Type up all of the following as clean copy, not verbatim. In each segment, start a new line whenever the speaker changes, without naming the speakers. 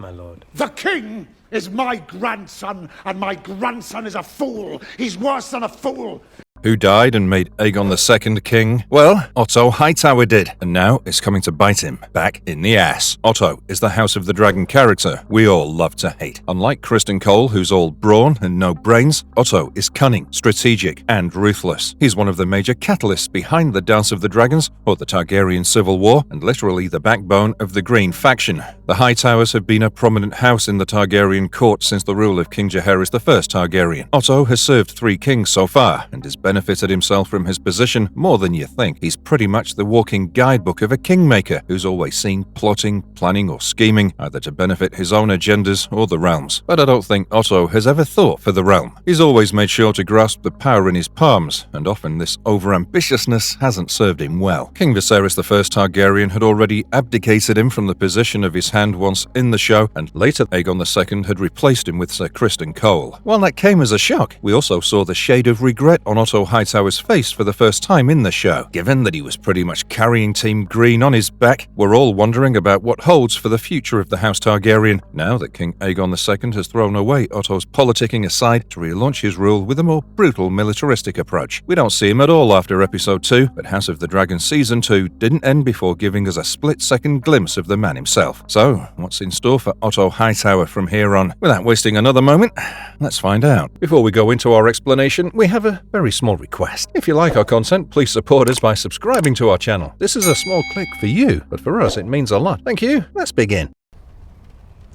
my lord.
The king is my grandson, and my grandson is a fool. He's worse than a fool.
Who died and made Aegon II king? Well, Otto Hightower did, and now it's coming to bite him back in the ass. Otto is the House of the Dragon character we all love to hate. Unlike Criston Cole, who's all brawn and no brains, Otto is cunning, strategic, and ruthless. He's one of the major catalysts behind the Dance of the Dragons, or the Targaryen Civil War, and literally the backbone of the Green faction. The Hightowers have been a prominent house in the Targaryen court since the rule of King Jaehaerys I Targaryen. Otto has served 3 kings so far, and has benefited himself from his position more than you think. He's pretty much the walking guidebook of a kingmaker who's always seen plotting, planning, or scheming, either to benefit his own agendas or the realm's. But I don't think Otto has ever thought for the realm. He's always made sure to grasp the power in his palms, and often this overambitiousness hasn't served him well. King Viserys I Targaryen had already abdicated him from the position of his hand once in the show, and later Aegon II had replaced him with Sir Criston Cole. While that came as a shock, we also saw the shade of regret on Otto Hightower's face for the first time in the show. Given that he was pretty much carrying Team Green on his back, we're all wondering about what holds for the future of the House Targaryen, now that King Aegon II has thrown away Otto's politicking aside to relaunch his rule with a more brutal militaristic approach. We don't see him at all after Episode 2, but House of the Dragon Season 2 didn't end before giving us a split-second glimpse of the man himself. So, what's in store for Otto Hightower from here on? Without wasting another moment, let's find out. Before we go into our explanation, we have a very small request. If you like our content, please support us by subscribing to our channel. This is a small click for you, but for us it means a lot. Thank you. Let's begin.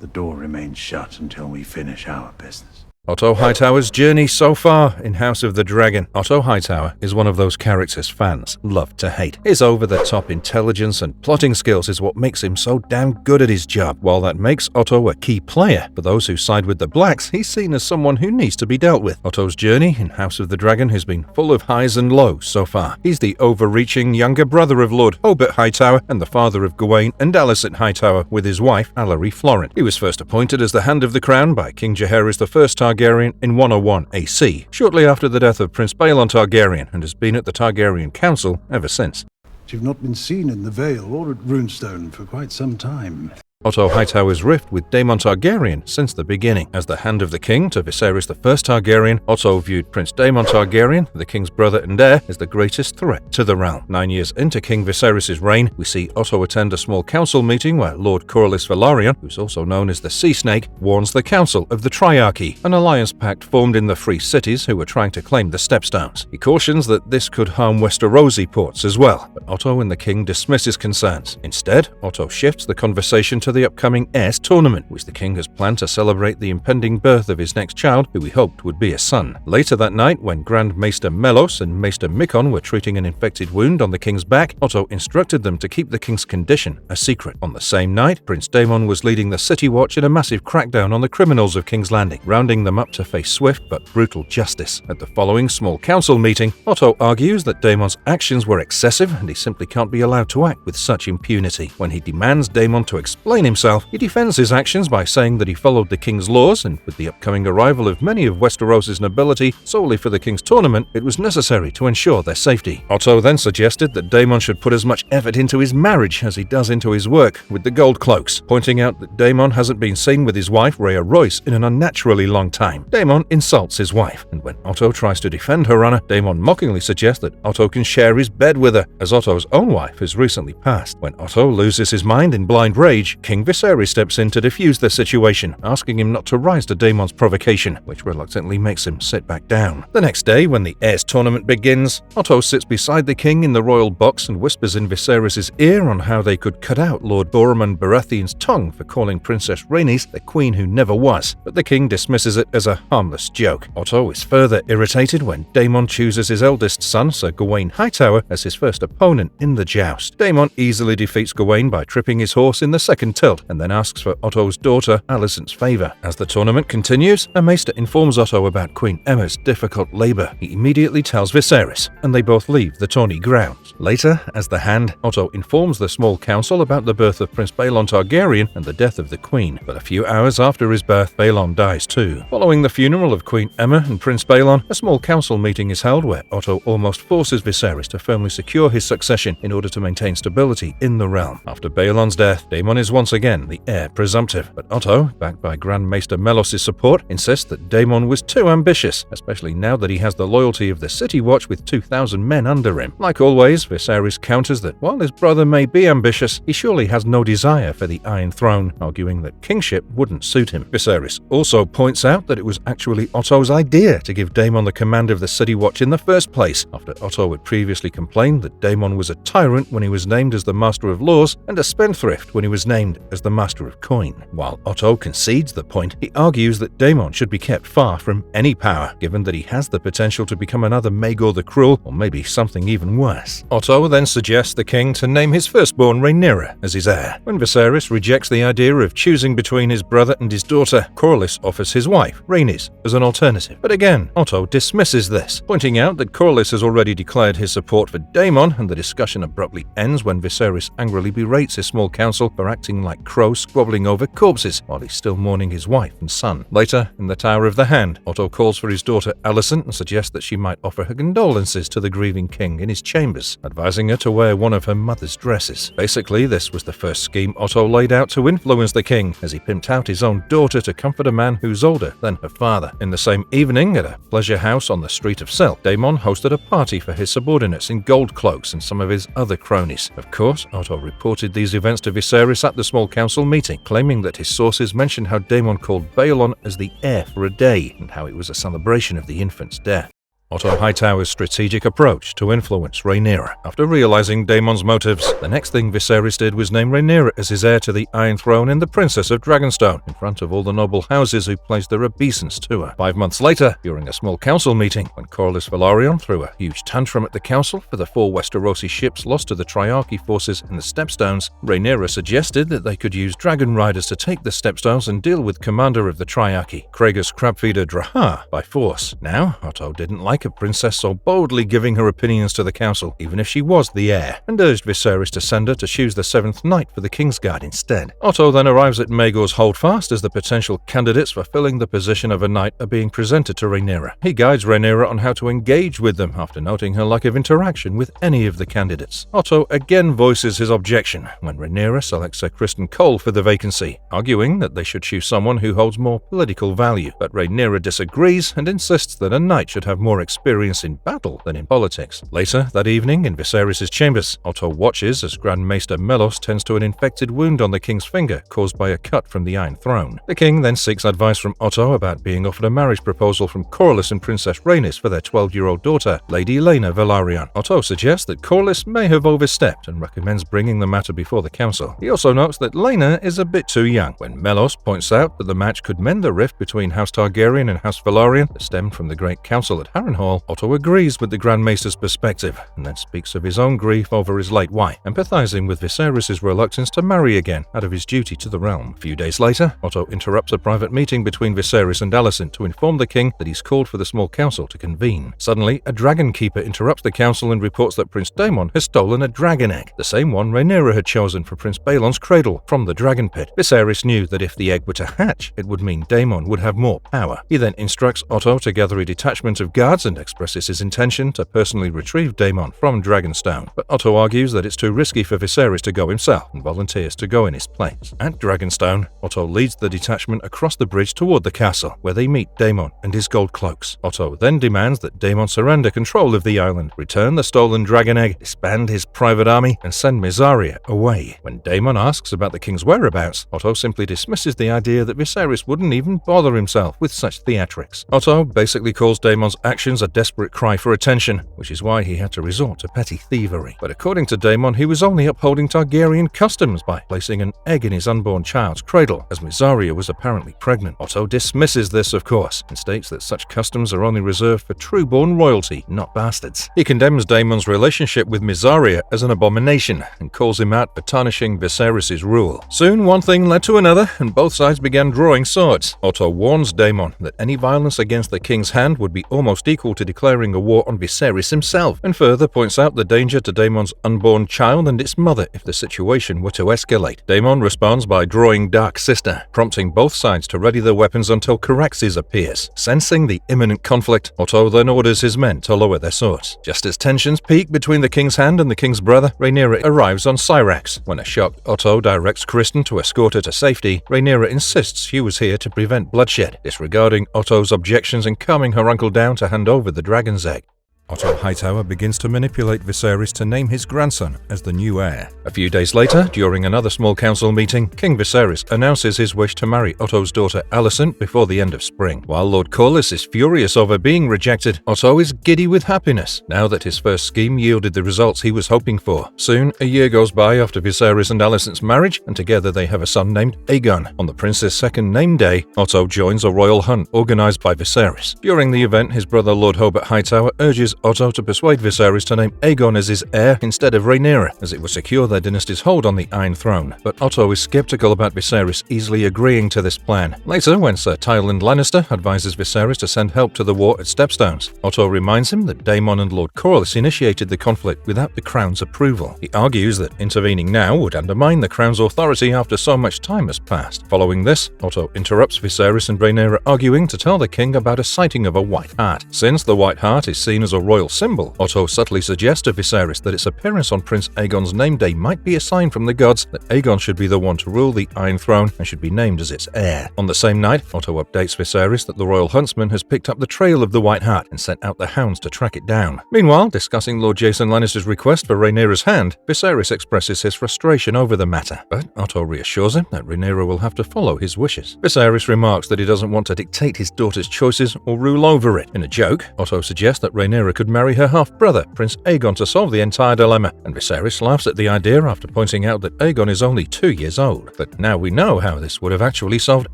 The door remains shut until we finish our business.
Otto Hightower's journey so far in House of the Dragon. Otto Hightower is one of those characters fans love to hate. His over-the-top intelligence and plotting skills is what makes him so damn good at his job. While that makes Otto a key player, for those who side with the Blacks, he's seen as someone who needs to be dealt with. Otto's journey in House of the Dragon has been full of highs and lows so far. He's the overreaching younger brother of Lord Hobart Hightower and the father of Gawain and Alicent Hightower with his wife, Alarie Florent. He was first appointed as the Hand of the Crown by King Jaehaerys I Targaryen in 101 AC, shortly after the death of Prince Baelon Targaryen, and has been at the Targaryen Council ever since.
You've not been seen in the Vale or at Runestone for quite some time.
Otto Hightower's rift with Daemon Targaryen since the beginning. As the Hand of the King to Viserys I Targaryen, Otto viewed Prince Daemon Targaryen, the king's brother and heir, as the greatest threat to the realm. 9 years into King Viserys' reign, we see Otto attend a small council meeting where Lord Corlys Velaryon, who's also known as the Sea Snake, warns the Council of the Triarchy, an alliance pact formed in the Free Cities who were trying to claim the Stepstones. He cautions that this could harm Westerosi ports as well, but Otto and the king dismiss his concerns. Instead, Otto shifts the conversation to the upcoming heirs tournament, which the king has planned to celebrate the impending birth of his next child, who he hoped would be a son. Later that night, when Grand Maester Melos and Maester Mikon were treating an infected wound on the king's back, Otto instructed them to keep the king's condition a secret. On the same night, Prince Daemon was leading the City Watch in a massive crackdown on the criminals of King's Landing, rounding them up to face swift but brutal justice. At the following small council meeting, Otto argues that Daemon's actions were excessive and he simply can't be allowed to act with such impunity. When he demands Daemon to explain himself, he defends his actions by saying that he followed the king's laws, and with the upcoming arrival of many of Westeros' nobility solely for the king's tournament, it was necessary to ensure their safety. Otto then suggested that Daemon should put as much effort into his marriage as he does into his work with the Gold Cloaks, pointing out that Daemon hasn't been seen with his wife Rhea Royce in an unnaturally long time. Daemon insults his wife, and when Otto tries to defend her honor, Daemon mockingly suggests that Otto can share his bed with her, as Otto's own wife has recently passed. When Otto loses his mind in blind rage, King Viserys steps in to defuse the situation, asking him not to rise to Daemon's provocation, which reluctantly makes him sit back down. The next day, when the heirs tournament begins, Otto sits beside the king in the royal box and whispers in Viserys' ear on how they could cut out Lord Boromund Baratheon's tongue for calling Princess Rhaenys the queen who never was, but the king dismisses it as a harmless joke. Otto is further irritated when Daemon chooses his eldest son, Sir Gawain Hightower, as his first opponent in the joust. Daemon easily defeats Gawain by tripping his horse in the second tilt, and then asks for Otto's daughter Alicent's favor. As the tournament continues, a maester informs Otto about Queen Emma's difficult labor. He immediately tells Viserys, and they both leave the tourney grounds. Later, as the Hand, Otto informs the small council about the birth of Prince Baelon Targaryen and the death of the queen, but a few hours after his birth, Baelon dies too. Following the funeral of Queen Emma and Prince Baelon, a small council meeting is held where Otto almost forces Viserys to firmly secure his succession in order to maintain stability in the realm. After Baelon's death, Daemon is once once again the heir presumptive. But Otto, backed by Grand Maester Melos' support, insists that Daemon was too ambitious, especially now that he has the loyalty of the City Watch with 2,000 men under him. Like always, Viserys counters that while his brother may be ambitious, he surely has no desire for the Iron Throne, arguing that kingship wouldn't suit him. Viserys also points out that it was actually Otto's idea to give Daemon the command of the City Watch in the first place, after Otto had previously complained that Daemon was a tyrant when he was named as the Master of Laws and a spendthrift when he was named as the Master of Coin. While Otto concedes the point, he argues that Daemon should be kept far from any power, given that he has the potential to become another Maegor the Cruel, or maybe something even worse. Otto then suggests the king to name his firstborn Rhaenyra as his heir. When Viserys rejects the idea of choosing between his brother and his daughter, Corlys offers his wife, Rhaenys, as an alternative. But again, Otto dismisses this, pointing out that Corlys has already declared his support for Daemon, and the discussion abruptly ends when Viserys angrily berates his small council for acting like crows squabbling over corpses while he's still mourning his wife and son. Later, in the Tower of the Hand, Otto calls for his daughter Alicent and suggests that she might offer her condolences to the grieving king in his chambers, advising her to wear one of her mother's dresses. Basically, this was the first scheme Otto laid out to influence the king, as he pimped out his own daughter to comfort a man who's older than her father. In the same evening, at a pleasure house on the street of Sel, Daemon hosted a party for his subordinates in gold cloaks and some of his other cronies. Of course, Otto reported these events to Viserys at the small council meeting, claiming that his sources mentioned how Daemon called Baelon as the heir for a day, and how it was a celebration of the infant's death. Otto Hightower's strategic approach to influence Rhaenyra. After realizing Daemon's motives, the next thing Viserys did was name Rhaenyra as his heir to the Iron Throne and the Princess of Dragonstone, in front of all the noble houses who placed their obeisance to her. 5 months later, during a small council meeting, when Corlys Velaryon threw a huge tantrum at the council for the 4 Westerosi ships lost to the Triarchy forces in the Stepstones, Rhaenyra suggested that they could use dragon riders to take the Stepstones and deal with commander of the Triarchy, Krager's crabfeeder Drahar, by force. Now, Otto didn't like a princess so boldly giving her opinions to the council, even if she was the heir, and urged Viserys to send her to choose the 7th Knight for the Kingsguard instead. Otto then arrives at Maegor's Holdfast as the potential candidates for filling the position of a knight are being presented to Rhaenyra. He guides Rhaenyra on how to engage with them after noting her lack of interaction with any of the candidates. Otto again voices his objection when Rhaenyra selects Sir Criston Cole for the vacancy, arguing that they should choose someone who holds more political value. But Rhaenyra disagrees and insists that a knight should have more experience in battle than in politics. Later that evening, in Viserys' chambers, Otto watches as Grand Maester Melos tends to an infected wound on the king's finger caused by a cut from the Iron Throne. The king then seeks advice from Otto about being offered a marriage proposal from Corlys and Princess Rhaenys for their 12-year-old daughter, Lady Laena Velaryon. Otto suggests that Corlys may have overstepped and recommends bringing the matter before the council. He also notes that Laena is a bit too young. When Melos points out that the match could mend the rift between House Targaryen and House Velaryon that stemmed from the Great Council at Harrenhal, Otto agrees with the Grand Maester's perspective, and then speaks of his own grief over his late wife, empathizing with Viserys' reluctance to marry again out of his duty to the realm. A few days later, Otto interrupts a private meeting between Viserys and Alicent to inform the king that he's called for the small council to convene. Suddenly, a dragon keeper interrupts the council and reports that Prince Daemon has stolen a dragon egg, the same one Rhaenyra had chosen for Prince Baelon's cradle, from the dragon pit. Viserys knew that if the egg were to hatch, it would mean Daemon would have more power. He then instructs Otto to gather a detachment of guards and expresses his intention to personally retrieve Daemon from Dragonstone. But Otto argues that it's too risky for Viserys to go himself and volunteers to go in his place. At Dragonstone, Otto leads the detachment across the bridge toward the castle, where they meet Daemon and his gold cloaks. Otto then demands that Daemon surrender control of the island, return the stolen dragon egg, disband his private army, and send Mysaria away. When Daemon asks about the king's whereabouts, Otto simply dismisses the idea that Viserys wouldn't even bother himself with such theatrics. Otto basically calls Daemon's actions a desperate cry for attention, which is why he had to resort to petty thievery. But according to Daemon, he was only upholding Targaryen customs by placing an egg in his unborn child's cradle, as Mysaria was apparently pregnant. Otto dismisses this, of course, and states that such customs are only reserved for true-born royalty, not bastards. He condemns Daemon's relationship with Mysaria as an abomination, and calls him out for tarnishing Viserys' rule. Soon, one thing led to another, and both sides began drawing swords. Otto warns Daemon that any violence against the king's hand would be almost equal equal to declaring a war on Viserys himself, and further points out the danger to Daemon's unborn child and its mother if the situation were to escalate. Daemon responds by drawing Dark Sister, prompting both sides to ready their weapons until Caraxes appears. Sensing the imminent conflict, Otto then orders his men to lower their swords. Just as tensions peak between the King's Hand and the King's brother, Rhaenyra arrives on Syrax. When a shocked Otto directs Criston to escort her to safety, Rhaenyra insists she was here to prevent bloodshed, disregarding Otto's objections and calming her uncle down to hand over the dragon's egg. Otto Hightower begins to manipulate Viserys to name his grandson as the new heir. A few days later, during another small council meeting, King Viserys announces his wish to marry Otto's daughter Alicent before the end of spring. While Lord Corlys is furious over being rejected, Otto is giddy with happiness, now that his first scheme yielded the results he was hoping for. Soon, a year goes by after Viserys and Alicent's marriage, and together they have a son named Aegon. On the prince's second name day, Otto joins a royal hunt organized by Viserys. During the event, his brother Lord Hobart Hightower urges Otto to persuade Viserys to name Aegon as his heir instead of Rhaenyra, as it would secure their dynasty's hold on the Iron Throne. But Otto is skeptical about Viserys easily agreeing to this plan. Later, when Sir Tywin Lannister advises Viserys to send help to the war at Stepstones, Otto reminds him that Daemon and Lord Corlys initiated the conflict without the Crown's approval. He argues that intervening now would undermine the Crown's authority after so much time has passed. Following this, Otto interrupts Viserys and Rhaenyra arguing to tell the king about a sighting of a white hart. Since the white hart is seen as a royal symbol, Otto subtly suggests to Viserys that its appearance on Prince Aegon's name day might be a sign from the gods that Aegon should be the one to rule the Iron Throne and should be named as its heir. On the same night, Otto updates Viserys that the royal huntsman has picked up the trail of the white hart and sent out the hounds to track it down. Meanwhile, discussing Lord Jason Lannister's request for Rhaenyra's hand, Viserys expresses his frustration over the matter, but Otto reassures him that Rhaenyra will have to follow his wishes. Viserys remarks that he doesn't want to dictate his daughter's choices or rule over it. In a joke, Otto suggests that Rhaenyra could marry her half-brother, Prince Aegon, to solve the entire dilemma, and Viserys laughs at the idea after pointing out that Aegon is only 2 years old. But now we know how this would have actually solved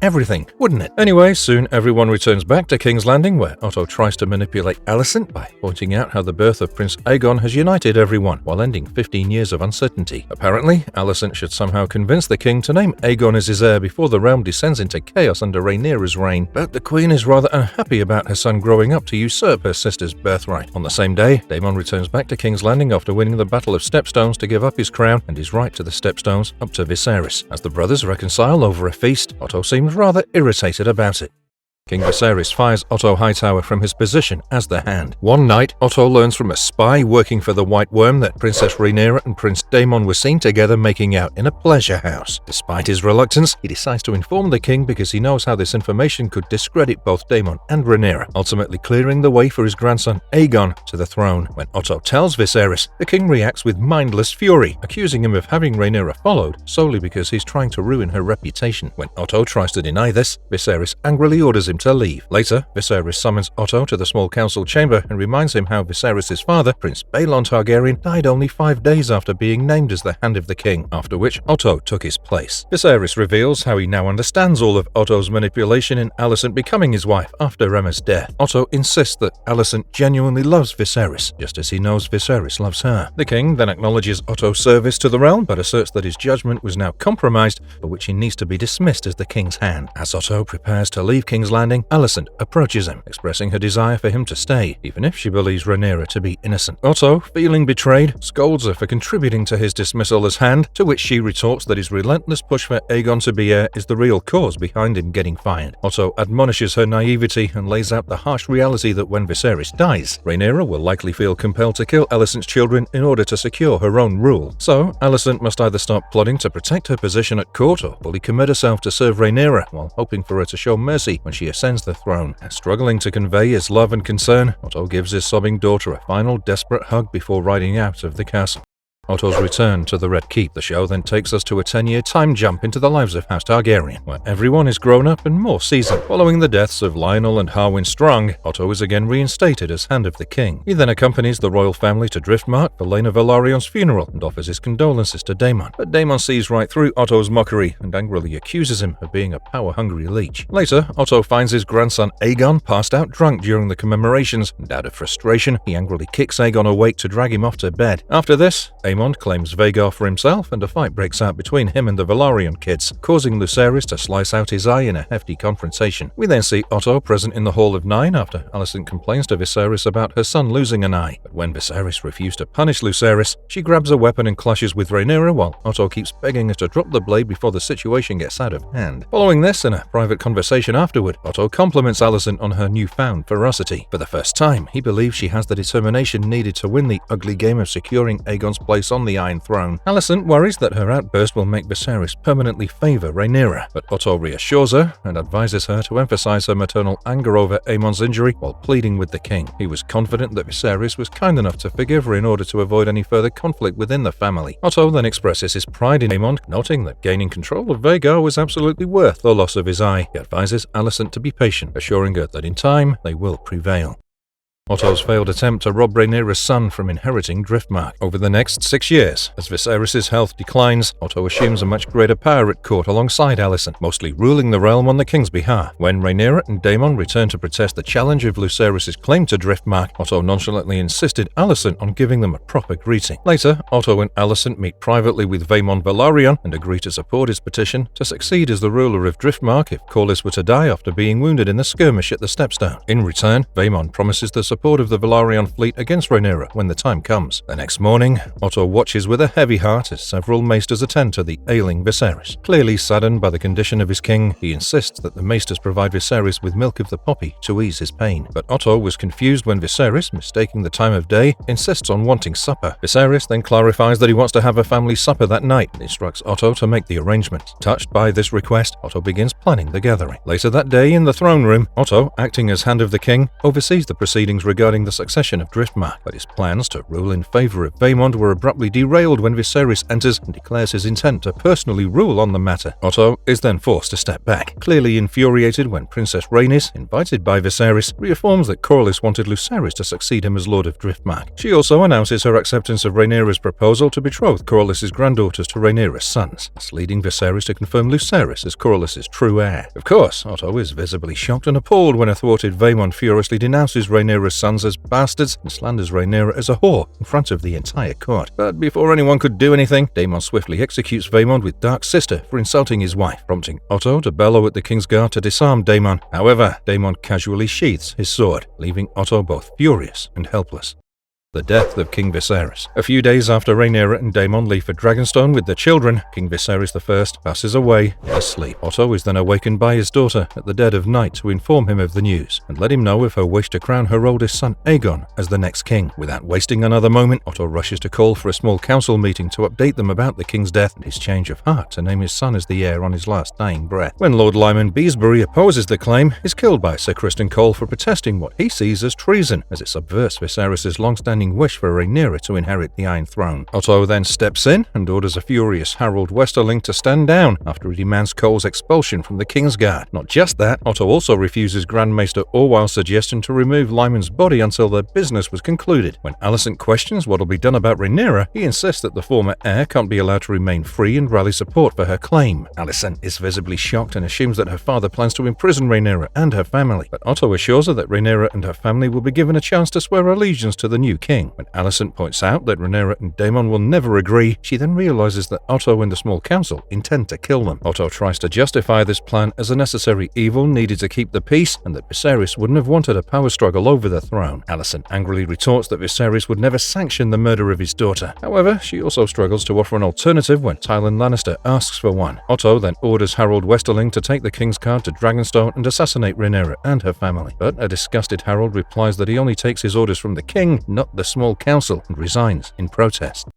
everything, wouldn't it? Anyway, soon everyone returns back to King's Landing, where Otto tries to manipulate Alicent by pointing out how the birth of Prince Aegon has united everyone, while ending 15 years of uncertainty. Apparently, Alicent should somehow convince the king to name Aegon as his heir before the realm descends into chaos under Rhaenyra's reign, but the queen is rather unhappy about her son growing up to usurp her sister's birthright. On the same day, Daemon returns back to King's Landing after winning the Battle of Stepstones to give up his crown and his right to the Stepstones up to Viserys. As the brothers reconcile over a feast, Otto seems rather irritated about it. King Viserys fires Otto Hightower from his position as the Hand. One night, Otto learns from a spy working for the White Worm that Princess Rhaenyra and Prince Daemon were seen together making out in a pleasure house. Despite his reluctance, he decides to inform the king because he knows how this information could discredit both Daemon and Rhaenyra, ultimately clearing the way for his grandson Aegon to the throne. When Otto tells Viserys, the king reacts with mindless fury, accusing him of having Rhaenyra followed solely because he's trying to ruin her reputation. When Otto tries to deny this, Viserys angrily orders him to leave. Later, Viserys summons Otto to the small council chamber and reminds him how Viserys' father, Prince Baelon Targaryen, died only 5 days after being named as the Hand of the King, after which Otto took his place. Viserys reveals how he now understands all of Otto's manipulation in Alicent becoming his wife after Emma's death. Otto insists that Alicent genuinely loves Viserys, just as he knows Viserys loves her. The king then acknowledges Otto's service to the realm, but asserts that his judgment was now compromised, for which he needs to be dismissed as the king's hand. As Otto prepares to leave King's Landing, Alicent approaches him, expressing her desire for him to stay, even if she believes Rhaenyra to be innocent. Otto, feeling betrayed, scolds her for contributing to his dismissal as Hand, to which she retorts that his relentless push for Aegon to be heir is the real cause behind him getting fired. Otto admonishes her naivety and lays out the harsh reality that when Viserys dies, Rhaenyra will likely feel compelled to kill Alicent's children in order to secure her own rule. So, Alicent must either start plotting to protect her position at court or fully commit herself to serve Rhaenyra while hoping for her to show mercy when she ascends the throne. Struggling to convey his love and concern, Otto gives his sobbing daughter a final desperate hug before riding out of the castle. Otto's return to the Red Keep. The show then takes us to a 10-year time jump into the lives of House Targaryen, where everyone is grown up and more seasoned. Following the deaths of Lionel and Harwin Strong, Otto is again reinstated as Hand of the King. He then accompanies the royal family to Driftmark for Laena Velaryon's funeral and offers his condolences to Daemon. But Daemon sees right through Otto's mockery and angrily accuses him of being a power-hungry leech. Later, Otto finds his grandson Aegon passed out drunk during the commemorations, and out of frustration, he angrily kicks Aegon awake to drag him off to bed. After this, Aemon Daemon claims Vhagar for himself, and a fight breaks out between him and the Velaryon kids, causing Lucerys to slice out his eye in a hefty confrontation. We then see Otto present in the Hall of Nine after Alicent complains to Viserys about her son losing an eye. But when Viserys refuses to punish Lucerys, she grabs a weapon and clashes with Rhaenyra while Otto keeps begging her to drop the blade before the situation gets out of hand. Following this, in a private conversation afterward, Otto compliments Alicent on her newfound ferocity. For the first time, he believes she has the determination needed to win the ugly game of securing Aegon's place on the Iron Throne. Alicent worries that her outburst will make Viserys permanently favor Rhaenyra, but Otto reassures her and advises her to emphasize her maternal anger over Aemon's injury while pleading with the king. He was confident that Viserys was kind enough to forgive her in order to avoid any further conflict within the family. Otto then expresses his pride in Aemon, noting that gaining control of Vhagar was absolutely worth the loss of his eye. He advises Alicent to be patient, assuring her that in time they will prevail. Otto's failed attempt to rob Rhaenyra's son from inheriting Driftmark. Over the next 6 years, as Viserys' health declines, Otto assumes a much greater power at court alongside Alicent, mostly ruling the realm on the king's behalf. When Rhaenyra and Daemon return to protest the challenge of Lucerys' claim to Driftmark, Otto nonchalantly insisted Alicent on giving them a proper greeting. Later, Otto and Alicent meet privately with Vaemon Velaryon and agree to support his petition to succeed as the ruler of Driftmark if Corlys were to die after being wounded in the skirmish at the Stepstone. In return, Vaemon promises the support of the Velaryon fleet against Rhaenyra when the time comes. The next morning, Otto watches with a heavy heart as several maesters attend to the ailing Viserys. Clearly saddened by the condition of his king, he insists that the maesters provide Viserys with milk of the poppy to ease his pain. But Otto was confused when Viserys, mistaking the time of day, insists on wanting supper. Viserys then clarifies that he wants to have a family supper that night and instructs Otto to make the arrangements. Touched by this request, Otto begins planning the gathering. Later that day, in the throne room, Otto, acting as Hand of the King, oversees the proceedings regarding the succession of Driftmark, but his plans to rule in favor of Vaemond were abruptly derailed when Viserys enters and declares his intent to personally rule on the matter. Otto is then forced to step back, clearly infuriated when Princess Rhaenys, invited by Viserys, reaffirms that Corlys wanted Lucerys to succeed him as Lord of Driftmark. She also announces her acceptance of Rhaenyra's proposal to betroth Corlys' granddaughters to Rhaenyra's sons, thus leading Viserys to confirm Lucerys as Corlys' true heir. Of course, Otto is visibly shocked and appalled when a thwarted Vaemond furiously denounces Rhaenyra's sons as bastards and slanders Rhaenyra as a whore in front of the entire court. But before anyone could do anything, Daemon swiftly executes Vaemond with Dark Sister for insulting his wife, prompting Otto to bellow at the Kingsguard to disarm Daemon. However, Daemon casually sheathes his sword, leaving Otto both furious and helpless. The death of King Viserys. A few days after Rhaenyra and Daemon leave for Dragonstone with their children, King Viserys I passes away asleep. Otto is then awakened by his daughter at the dead of night to inform him of the news and let him know of her wish to crown her oldest son Aegon as the next king. Without wasting another moment, Otto rushes to call for a small council meeting to update them about the king's death and his change of heart to name his son as the heir on his last dying breath. When Lord Lyman Beesbury opposes the claim, is killed by Sir Criston Cole for protesting what he sees as treason, as it subverts Viserys' long-standing wish for Rhaenyra to inherit the Iron Throne. Otto then steps in and orders a furious Harold Westerling to stand down after he demands Cole's expulsion from the Kingsguard. Not just that, Otto also refuses Grand Maester Orwell's suggestion to remove Lyman's body until their business was concluded. When Alicent questions what will be done about Rhaenyra, he insists that the former heir can't be allowed to remain free and rally support for her claim. Alicent is visibly shocked and assumes that her father plans to imprison Rhaenyra and her family, but Otto assures her that Rhaenyra and her family will be given a chance to swear allegiance to the new king. When Alicent points out that Rhaenyra and Daemon will never agree, she then realizes that Otto and the small council intend to kill them. Otto tries to justify this plan as a necessary evil needed to keep the peace, and that Viserys wouldn't have wanted a power struggle over the throne. Alicent angrily retorts that Viserys would never sanction the murder of his daughter. However, she also struggles to offer an alternative when Tywin Lannister asks for one. Otto then orders Harold Westerling to take the Kingsguard to Dragonstone and assassinate Rhaenyra and her family. But a disgusted Harold replies that he only takes his orders from the king, not the small council, and resigns in protest.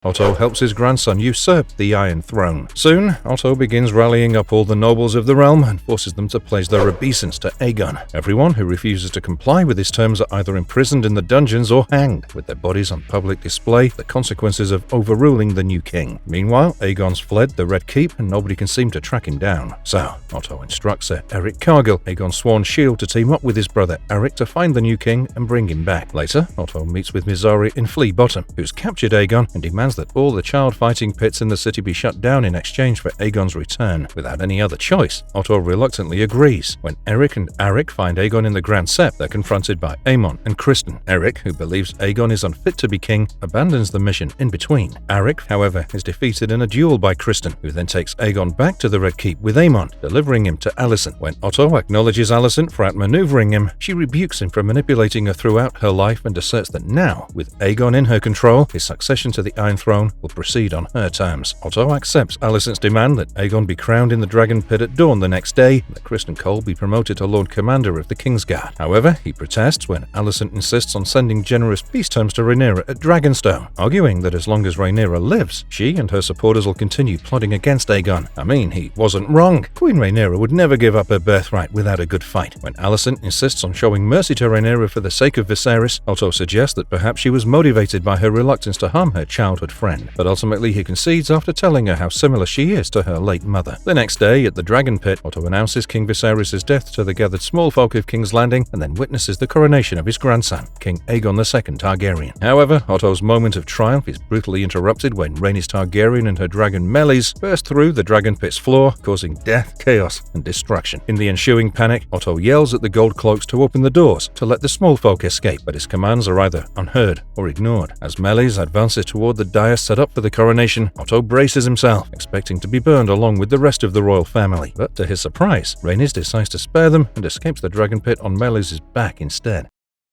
Otto helps his grandson usurp the Iron Throne. Soon, Otto begins rallying up all the nobles of the realm and forces them to pledge their obeisance to Aegon. Everyone who refuses to comply with his terms are either imprisoned in the dungeons or hanged, with their bodies on public display, the consequences of overruling the new king. Meanwhile, Aegon's fled the Red Keep and nobody can seem to track him down. So, Otto instructs Sir Eric Cargill, Aegon's sworn shield, to team up with his brother Eric to find the new king and bring him back. Later, Otto meets with Mizari in Flea Bottom, who's captured Aegon and demands demands that all the child fighting pits in the city be shut down in exchange for Aegon's return. Without any other choice, Otto reluctantly agrees. When Eric and Arik find Aegon in the Grand Sept, they're confronted by Aemon and Criston. Eric, who believes Aegon is unfit to be king, abandons the mission in between. Arik, however, is defeated in a duel by Criston, who then takes Aegon back to the Red Keep with Aemon, delivering him to Alicent. When Otto acknowledges Alicent for outmaneuvering him, she rebukes him for manipulating her throughout her life and asserts that now, with Aegon in her control, his succession to the Iron Throne will proceed on her terms. Otto accepts Alicent's demand that Aegon be crowned in the Dragon Pit at dawn the next day, and that Criston Cole be promoted to Lord Commander of the Kingsguard. However, he protests when Alicent insists on sending generous peace terms to Rhaenyra at Dragonstone, arguing that as long as Rhaenyra lives, she and her supporters will continue plotting against Aegon. I mean, he wasn't wrong. Queen Rhaenyra would never give up her birthright without a good fight. When Alicent insists on showing mercy to Rhaenyra for the sake of Viserys, Otto suggests that perhaps she was motivated by her reluctance to harm her childhood friend, but ultimately he concedes after telling her how similar she is to her late mother. The next day, at the Dragon Pit, Otto announces King Viserys' death to the gathered small folk of King's Landing and then witnesses the coronation of his grandson, King Aegon II Targaryen. However, Otto's moment of triumph is brutally interrupted when Rhaenys Targaryen and her dragon Meleys burst through the Dragon Pit's floor, causing death, chaos, and destruction. In the ensuing panic, Otto yells at the Gold Cloaks to open the doors to let the small folk escape, but his commands are either unheard or ignored. As Meleys advances toward the dais set up for the coronation, Otto braces himself, expecting to be burned along with the rest of the royal family. But to his surprise, Rhaenys decides to spare them and escapes the Dragon Pit on Meleys' back instead.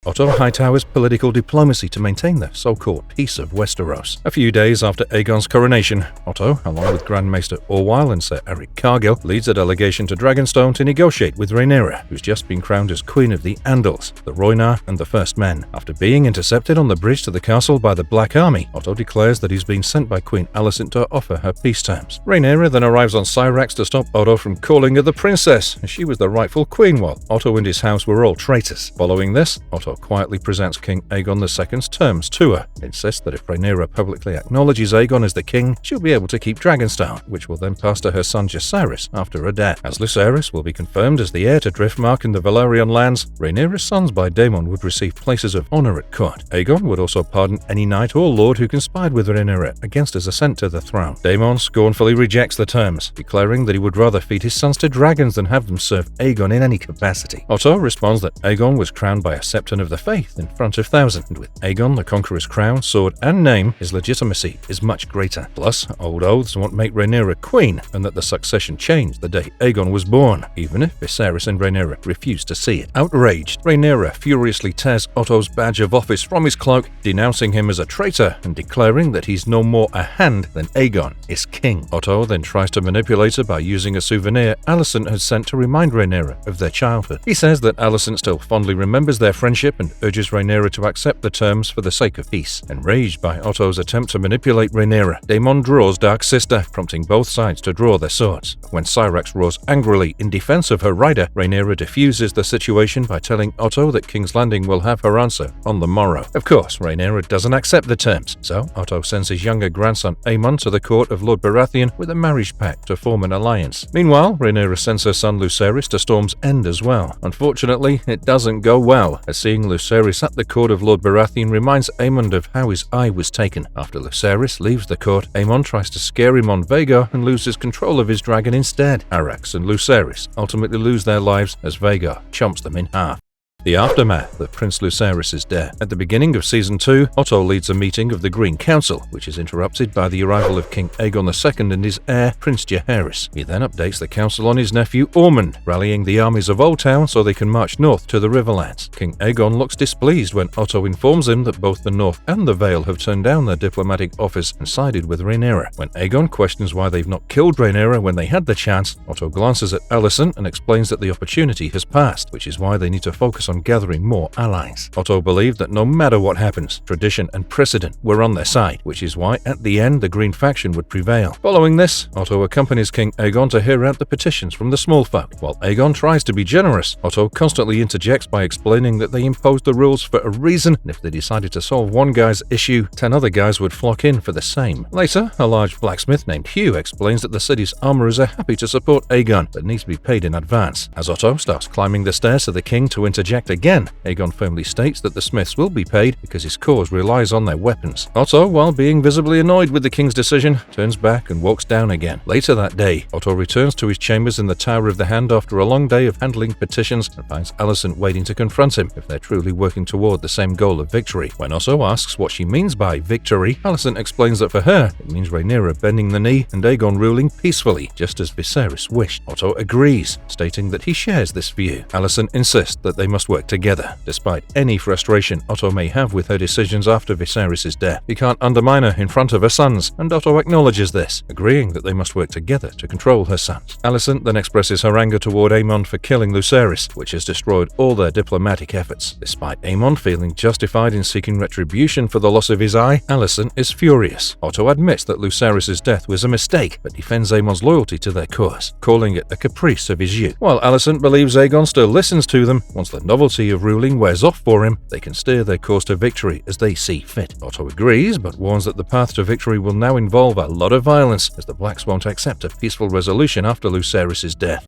Otto Hightower's political diplomacy to maintain the so-called peace of Westeros. A few days after Aegon's coronation, Otto, along with Grand Maester Orwyle and Sir Eric Cargill, leads a delegation to Dragonstone to negotiate with Rhaenyra, who's just been crowned as Queen of the Andals, the Rhoynar, and the First Men. After being intercepted on the bridge to the castle by the Black Army, Otto declares that he's been sent by Queen Alicent to offer her peace terms. Rhaenyra then arrives on Syrax to stop Otto from calling her the princess, as she was the rightful queen while Otto and his house were all traitors. Following this, Otto quietly presents King Aegon II's terms to her, insists that if Rhaenyra publicly acknowledges Aegon as the king, she'll be able to keep Dragonstone, which will then pass to her son Jacaerys after her death. As Lucerys will be confirmed as the heir to Driftmark and the Valyrian lands, Rhaenyra's sons by Daemon would receive places of honor at court. Aegon would also pardon any knight or lord who conspired with Rhaenyra against his ascent to the throne. Daemon scornfully rejects the terms, declaring that he would rather feed his sons to dragons than have them serve Aegon in any capacity. Otto responds that Aegon was crowned by a Septon of the Faith in front of thousands, and with Aegon the Conqueror's crown, sword, and name, his legitimacy is much greater. Plus, old oaths won't make Rhaenyra queen, and that the succession changed the day Aegon was born, even if Viserys and Rhaenyra refuse to see it. Outraged, Rhaenyra furiously tears Otto's badge of office from his cloak, denouncing him as a traitor and declaring that he's no more a hand than Aegon is king. Otto then tries to manipulate her by using a souvenir Alicent had sent to remind Rhaenyra of their childhood. He says that Alicent still fondly remembers their friendship and urges Rhaenyra to accept the terms for the sake of peace. Enraged by Otto's attempt to manipulate Rhaenyra, Daemon draws Dark Sister, prompting both sides to draw their swords. When Syrax roars angrily in defense of her rider, Rhaenyra diffuses the situation by telling Otto that King's Landing will have her answer on the morrow. Of course, Rhaenyra doesn't accept the terms, so Otto sends his younger grandson Aemon to the court of Lord Baratheon with a marriage pact to form an alliance. Meanwhile, Rhaenyra sends her son Lucerys to Storm's End as well. Unfortunately, it doesn't go well, as seeing Lucerys at the court of Lord Baratheon reminds Aemon of how his eye was taken. After Lucerys leaves the court, Aemon tries to scare him on Vhagar and loses control of his dragon instead. Arrax and Lucerys ultimately lose their lives as Vhagar chomps them in half. The aftermath of Prince Lucerys' death. At the beginning of Season 2, Otto leads a meeting of the Green Council, which is interrupted by the arrival of King Aegon II and his heir, Prince Jaehaerys. He then updates the council on his nephew Ormond, rallying the armies of Old Town so they can march north to the Riverlands. King Aegon looks displeased when Otto informs him that both the North and the Vale have turned down their diplomatic offers and sided with Rhaenyra. When Aegon questions why they've not killed Rhaenyra when they had the chance, Otto glances at Alicent and explains that the opportunity has passed, which is why they need to focus on gathering more allies. Otto believed that no matter what happens, tradition and precedent were on their side, which is why at the end the Green faction would prevail. Following this, Otto accompanies King Aegon to hear out the petitions from the small folk. While Aegon tries to be generous, Otto constantly interjects by explaining that they imposed the rules for a reason, and if they decided to solve one guy's issue, 10 other guys would flock in for the same. Later, a large blacksmith named Hugh explains that the city's armorers are happy to support Aegon, but needs to be paid in advance. As Otto starts climbing the stairs to the king to interject attacked again, Aegon firmly states that the smiths will be paid because his cause relies on their weapons. Otto, while being visibly annoyed with the king's decision, turns back and walks down again. Later that day, Otto returns to his chambers in the Tower of the Hand after a long day of handling petitions and finds Alicent waiting to confront him if they're truly working toward the same goal of victory. When Otto asks what she means by victory, Alicent explains that for her, it means Rhaenyra bending the knee and Aegon ruling peacefully, just as Viserys wished. Otto agrees, stating that he shares this view. Alicent insists that they must work together. Despite any frustration Otto may have with her decisions after Viserys' death, he can't undermine her in front of her sons, and Otto acknowledges this, agreeing that they must work together to control her sons. Alicent then expresses her anger toward Aemond for killing Lucerys, which has destroyed all their diplomatic efforts. Despite Aemond feeling justified in seeking retribution for the loss of his eye, Alicent is furious. Otto admits that Lucerys' death was a mistake, but defends Aemond's loyalty to their cause, calling it a caprice of his youth. While Alicent believes Aegon still listens to them, once the novelty of ruling wears off for him, they can steer their course to victory as they see fit. Otto agrees, but warns that the path to victory will now involve a lot of violence, as the Blacks won't accept a peaceful resolution after Lucerys' death.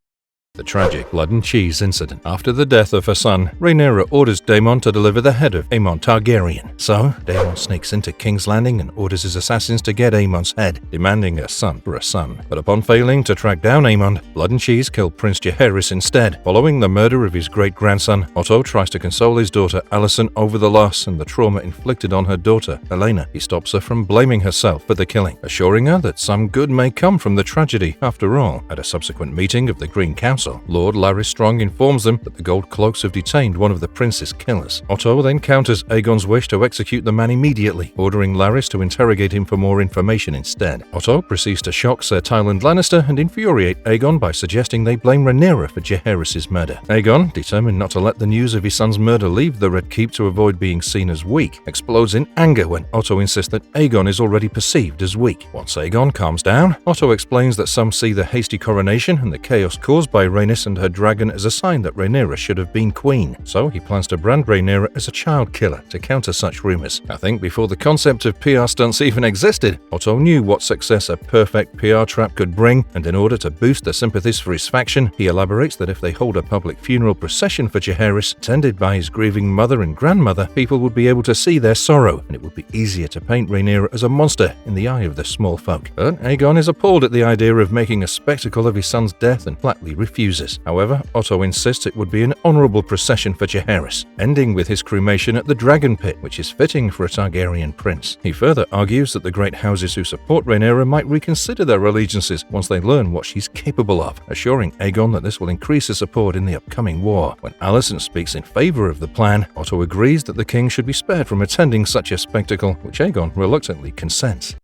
The tragic blood and cheese incident. After the death of her son, Rhaenyra orders Daemon to deliver the head of Aemond Targaryen. So, Daemon sneaks into King's Landing and orders his assassins to get Aemond's head, demanding a son for a son. But upon failing to track down Aemond, Blood and Cheese kill Prince Jaehaerys instead. Following the murder of his great-grandson, Otto tries to console his daughter Alicent over the loss and the trauma inflicted on her daughter, Aelena. He stops her from blaming herself for the killing, assuring her that some good may come from the tragedy after all. At a subsequent meeting of the Green Council, Lord Larys Strong informs them that the Gold Cloaks have detained one of the prince's killers. Otto then counters Aegon's wish to execute the man immediately, ordering Larys to interrogate him for more information instead. Otto proceeds to shock Sir Tywin Lannister and infuriate Aegon by suggesting they blame Rhaenyra for Jaehaerys' murder. Aegon, determined not to let the news of his son's murder leave the Red Keep to avoid being seen as weak, explodes in anger when Otto insists that Aegon is already perceived as weak. Once Aegon calms down, Otto explains that some see the hasty coronation and the chaos caused by Rhaenys and her dragon as a sign that Rhaenyra should have been queen, so he plans to brand Rhaenyra as a child killer to counter such rumors. I think before the concept of PR stunts even existed, Otto knew what success a perfect PR trap could bring, and in order to boost the sympathies for his faction, he elaborates that if they hold a public funeral procession for Jaehaerys, attended by his grieving mother and grandmother, people would be able to see their sorrow, and it would be easier to paint Rhaenyra as a monster in the eye of the small folk. But Aegon is appalled at the idea of making a spectacle of his son's death and flatly refuses. However, Otto insists it would be an honorable procession for Jaehaerys, ending with his cremation at the Dragon Pit, which is fitting for a Targaryen prince. He further argues that the great houses who support Rhaenyra might reconsider their allegiances once they learn what she's capable of, assuring Aegon that this will increase his support in the upcoming war. When Alicent speaks in favor of the plan, Otto agrees that the king should be spared from attending such a spectacle, which Aegon reluctantly consents.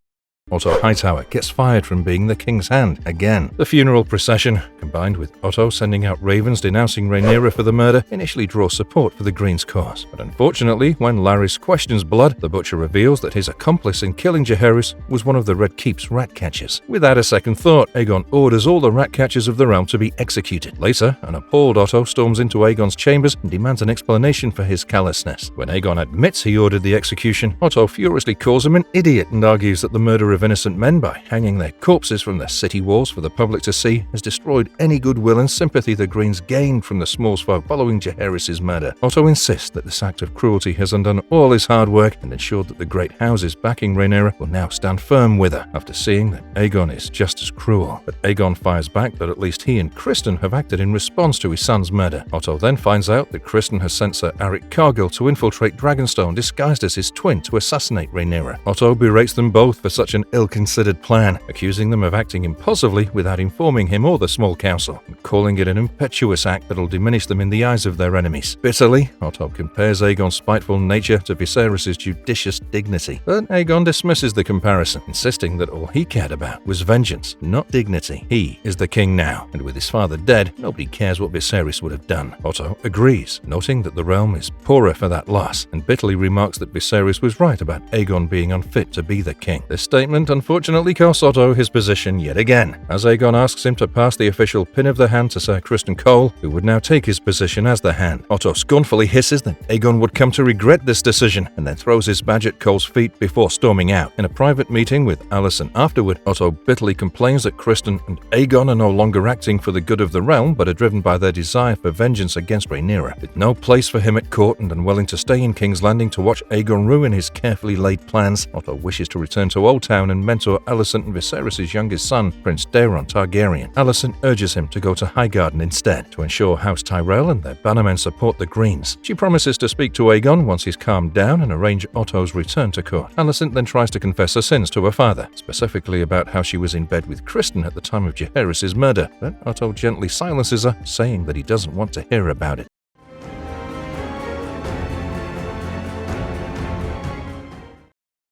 Otto Hightower gets fired from being the king's hand again. The funeral procession, combined with Otto sending out ravens denouncing Rhaenyra for the murder, initially draws support for the Green's cause. But unfortunately, when Larys questions Blood, the Butcher reveals that his accomplice in killing Jaehaerys was one of the Red Keep's rat catchers. Without a second thought, Aegon orders all the rat catchers of the realm to be executed. Later, an appalled Otto storms into Aegon's chambers and demands an explanation for his callousness. When Aegon admits he ordered the execution, Otto furiously calls him an idiot and argues that the murder of innocent men by hanging their corpses from their city walls for the public to see has destroyed any goodwill and sympathy the Greens gained from the Smallsfolk following Jaehaerys' murder. Otto insists that this act of cruelty has undone all his hard work and ensured that the great houses backing Rhaenyra will now stand firm with her, after seeing that Aegon is just as cruel. But Aegon fires back that at least he and Criston have acted in response to his son's murder. Otto then finds out that Criston has sent Sir Aric Cargill to infiltrate Dragonstone disguised as his twin to assassinate Rhaenyra. Otto berates them both for such an ill-considered plan, accusing them of acting impulsively without informing him or the small council, and calling it an impetuous act that'll diminish them in the eyes of their enemies. Bitterly, Otto compares Aegon's spiteful nature to Viserys' judicious dignity, but Aegon dismisses the comparison, insisting that all he cared about was vengeance, not dignity. He is the king now, and with his father dead, nobody cares what Viserys would have done. Otto agrees, noting that the realm is poorer for that loss, and bitterly remarks that Viserys was right about Aegon being unfit to be the king. This statement appointment unfortunately costs Otto his position yet again, as Aegon asks him to pass the official pin of the hand to Sir Criston Cole, who would now take his position as the hand. Otto scornfully hisses that Aegon would come to regret this decision, and then throws his badge at Cole's feet before storming out. In a private meeting with Alicent afterward, Otto bitterly complains that Criston and Aegon are no longer acting for the good of the realm, but are driven by their desire for vengeance against Rhaenyra. With no place for him at court and unwilling to stay in King's Landing to watch Aegon ruin his carefully laid plans, Otto wishes to return to Old Town and mentor Alicent and Viserys' youngest son, Prince Daeron Targaryen. Alicent urges him to go to Highgarden instead, to ensure House Tyrell and their bannermen support the Greens. She promises to speak to Aegon once he's calmed down and arrange Otto's return to court. Alicent then tries to confess her sins to her father, specifically about how she was in bed with Criston at the time of Jaehaerys' murder, but Otto gently silences her, saying that he doesn't want to hear about it.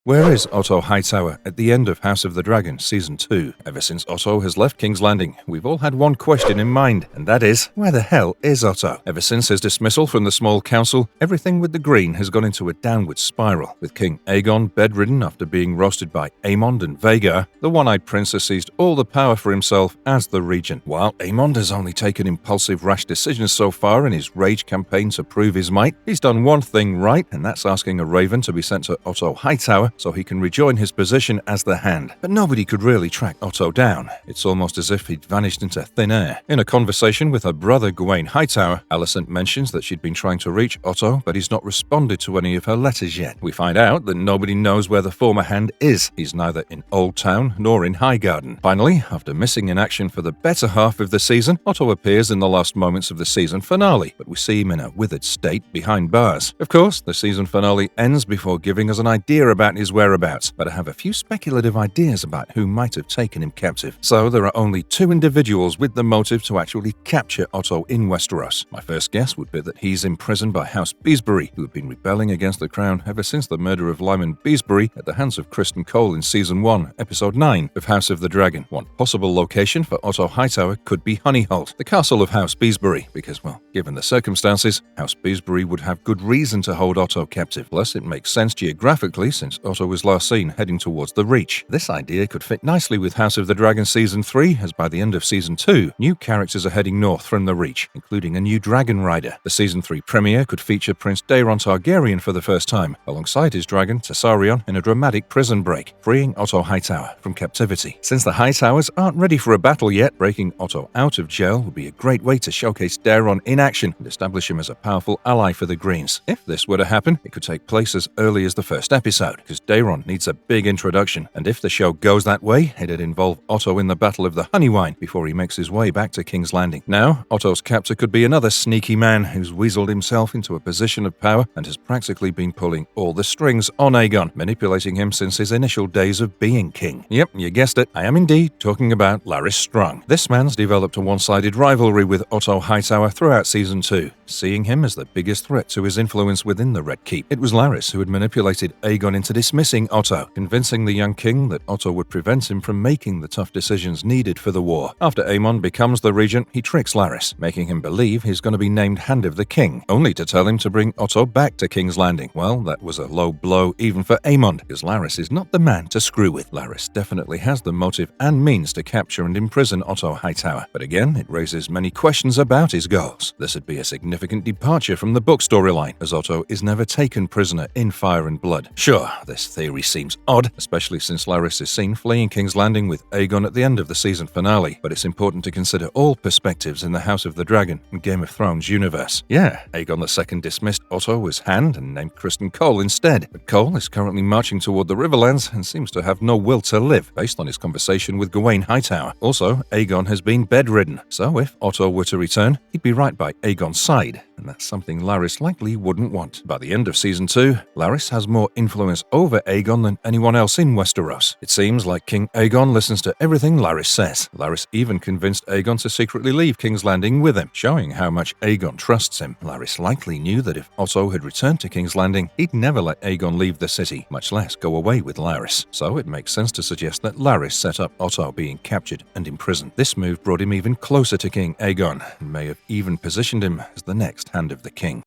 Where is Otto Hightower at the end of House of the Dragon Season 2? Ever since Otto has left King's Landing, we've all had one question in mind, and that is, where the hell is Otto? Ever since his dismissal from the small council, everything with the Green has gone into a downward spiral, with King Aegon bedridden after being roasted by Aemond and Vhagar. The one-eyed prince has seized all the power for himself as the regent, while Aemond has only taken impulsive, rash decisions so far in his rage campaign to prove his might. He's done one thing right, and that's asking a raven to be sent to Otto Hightower so he can rejoin his position as the Hand. But nobody could really track Otto down. It's almost as if he'd vanished into thin air. In a conversation with her brother Gawain Hightower, Alicent mentions that she'd been trying to reach Otto, but he's not responded to any of her letters yet. We find out that nobody knows where the former Hand is. He's neither in Old Town nor in Highgarden. Finally, after missing in action for the better half of the season, Otto appears in the last moments of the season finale, but we see him in a withered state behind bars. Of course, the season finale ends before giving us an idea about his whereabouts, but I have a few speculative ideas about who might have taken him captive. So there are only two individuals with the motive to actually capture Otto in Westeros. My first guess would be that he's imprisoned by House Beesbury, who have been rebelling against the crown ever since the murder of Lyman Beesbury at the hands of Criston Cole in Season 1, Episode 9 of House of the Dragon. One possible location for Otto Hightower could be Honeyholt, the castle of House Beesbury, because, well, given the circumstances, House Beesbury would have good reason to hold Otto captive. Plus, it makes sense geographically since Otto was last seen heading towards the Reach. This idea could fit nicely with House of the Dragon Season 3, as by the end of Season 2, new characters are heading north from the Reach, including a new dragon rider. The Season 3 premiere could feature Prince Daeron Targaryen for the first time, alongside his dragon Tessarion in a dramatic prison break, freeing Otto Hightower from captivity. Since the Hightowers aren't ready for a battle yet, breaking Otto out of jail would be a great way to showcase Daeron in action and establish him as a powerful ally for the Greens. If this were to happen, it could take place as early as the first episode, because Daeron needs a big introduction, and if the show goes that way, it'd involve Otto in the Battle of the Honeywine before he makes his way back to King's Landing. Now, Otto's captor could be another sneaky man who's weaseled himself into a position of power and has practically been pulling all the strings on Aegon, manipulating him since his initial days of being king. Yep, you guessed it, I am indeed talking about Larys Strong. This man's developed a one-sided rivalry with Otto Hightower throughout Season 2, seeing him as the biggest threat to his influence within the Red Keep. It was Larys who had manipulated Aegon into dismissing Otto, convincing the young king that Otto would prevent him from making the tough decisions needed for the war. After Aemon becomes the regent, he tricks Larys, making him believe he's going to be named Hand of the King, only to tell him to bring Otto back to King's Landing. Well, that was a low blow even for Aemon, because Larys is not the man to screw with. Larys definitely has the motive and means to capture and imprison Otto Hightower, but again, it raises many questions about his goals. This would be a significant departure from the book storyline, as Otto is never taken prisoner in Fire and Blood. Sure, this theory seems odd, especially since Larys is seen fleeing King's Landing with Aegon at the end of the season finale, but it's important to consider all perspectives in the House of the Dragon and Game of Thrones universe. Yeah, Aegon II dismissed Otto as Hand and named Criston Cole instead, but Cole is currently marching toward the Riverlands and seems to have no will to live, based on his conversation with Gawain Hightower. Also, Aegon has been bedridden, so if Otto were to return, he'd be right by Aegon's side, and that's something Larys likely wouldn't want. By the end of Season 2, Larys has more influence over Aegon than anyone else in Westeros. It seems like King Aegon listens to everything Larys says. Larys even convinced Aegon to secretly leave King's Landing with him, showing how much Aegon trusts him. Larys likely knew that if Otto had returned to King's Landing, he'd never let Aegon leave the city, much less go away with Larys. So it makes sense to suggest that Larys set up Otto being captured and imprisoned. This move brought him even closer to King Aegon, and may have even positioned him as the next Hand of the King.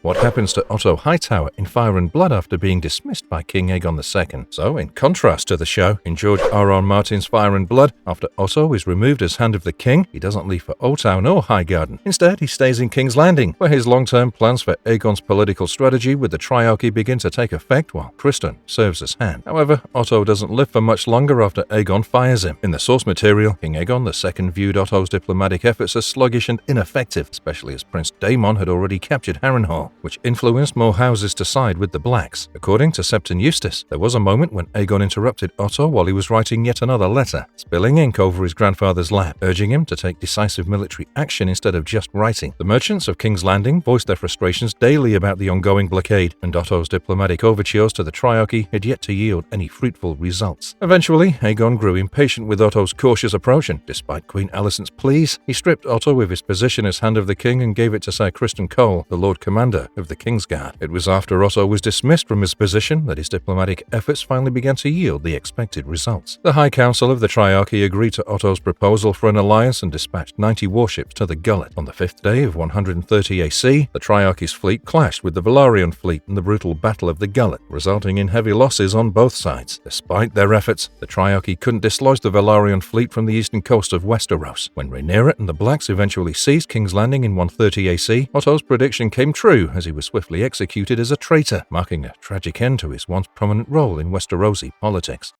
What happens to Otto Hightower in Fire and Blood after being dismissed by King Aegon II? So, in contrast to the show, in George R.R. Martin's Fire and Blood, after Otto is removed as Hand of the King, he doesn't leave for Oldtown or Highgarden. Instead, he stays in King's Landing, where his long-term plans for Aegon's political strategy with the Triarchy begin to take effect while Criston serves as Hand. However, Otto doesn't live for much longer after Aegon fires him. In the source material, King Aegon II viewed Otto's diplomatic efforts as sluggish and ineffective, especially as Prince Daemon had already captured Harrenhal, which influenced more houses to side with the Blacks. According to Septon Eustace, there was a moment when Aegon interrupted Otto while he was writing yet another letter, spilling ink over his grandfather's lap, urging him to take decisive military action instead of just writing. The merchants of King's Landing voiced their frustrations daily about the ongoing blockade, and Otto's diplomatic overtures to the Triarchy had yet to yield any fruitful results. Eventually, Aegon grew impatient with Otto's cautious approach, and despite Queen Alicent's pleas, he stripped Otto of his position as Hand of the King and gave it to Sir Criston Cole, the Lord Commander of the Kingsguard. It was after Otto was dismissed from his position that his diplomatic efforts finally began to yield the expected results. The High Council of the Triarchy agreed to Otto's proposal for an alliance and dispatched 90 warships to the Gullet. On the 5th day of 130 AC, the Triarchy's fleet clashed with the Velaryon fleet in the brutal Battle of the Gullet, resulting in heavy losses on both sides. Despite their efforts, the Triarchy couldn't dislodge the Velaryon fleet from the eastern coast of Westeros. When Rhaenyra and the Blacks eventually seized King's Landing in 130 AC, Otto's prediction came true as he was swiftly executed as a traitor, marking a tragic end to his once prominent role in Westerosi politics.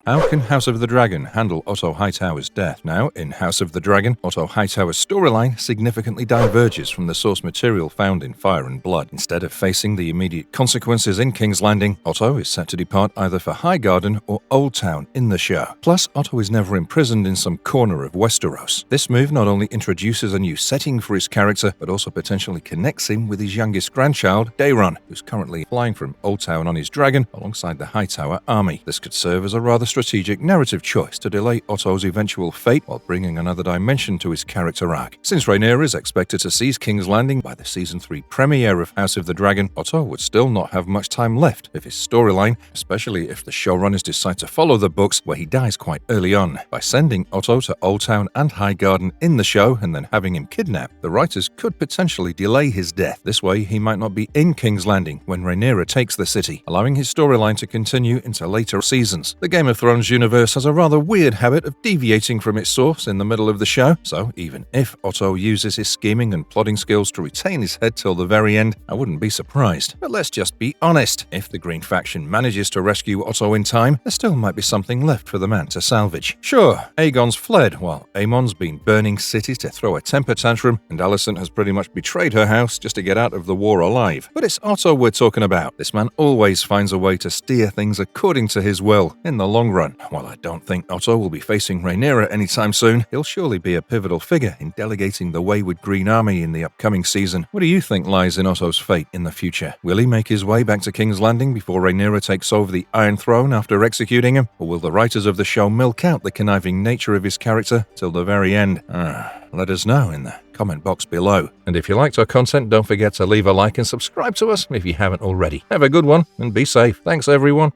How can House of the Dragon handle Otto Hightower's death? Now, in House of the Dragon, Otto Hightower's storyline significantly diverges from the source material found in Fire and Blood. Instead of facing the immediate consequences in King's Landing, Otto is set to depart either for Highgarden or Oldtown in the show. Plus, Otto is never imprisoned in some corner of Westeros. This move not only introduces a new setting for his character, but also potentially connects him with his youngest grandchild, Daeron, who's currently flying from Oldtown on his dragon alongside the Hightower army. This could serve as a rather strategic narrative choice to delay Otto's eventual fate while bringing another dimension to his character arc. Since Rhaenyra is expected to seize King's Landing by the Season 3 premiere of House of the Dragon, Otto would still not have much time left of his storyline, especially if the showrunners decide to follow the books where he dies quite early on. By sending Otto to Oldtown and Highgarden in the show and then having him kidnapped, the writers could potentially delay his death. This way, he might not be in King's Landing when Rhaenyra takes the city, allowing his storyline to continue into later seasons. The Game of Thrones universe has a rather weird habit of deviating from its source in the middle of the show, so even if Otto uses his scheming and plotting skills to retain his head till the very end, I wouldn't be surprised. But let's just be honest, if the Green faction manages to rescue Otto in time, there still might be something left for the man to salvage. Sure, Aegon's fled while Aemon's been burning cities to throw a temper tantrum, and Alicent has pretty much betrayed her house just to get out of the war alive. But it's Otto we're talking about. This man always finds a way to steer things according to his will in the long run. While I don't think Otto will be facing Rhaenyra anytime soon, he'll surely be a pivotal figure in delegating the wayward Green Army in the upcoming season. What do you think lies in Otto's fate in the future? Will he make his way back to King's Landing before Rhaenyra takes over the Iron Throne after executing him? Or will the writers of the show milk out the conniving nature of his character till the very end? Let us know in the comment box below. And if you liked our content, don't forget to leave a like and subscribe to us if you haven't already. Have a good one and be safe. Thanks everyone.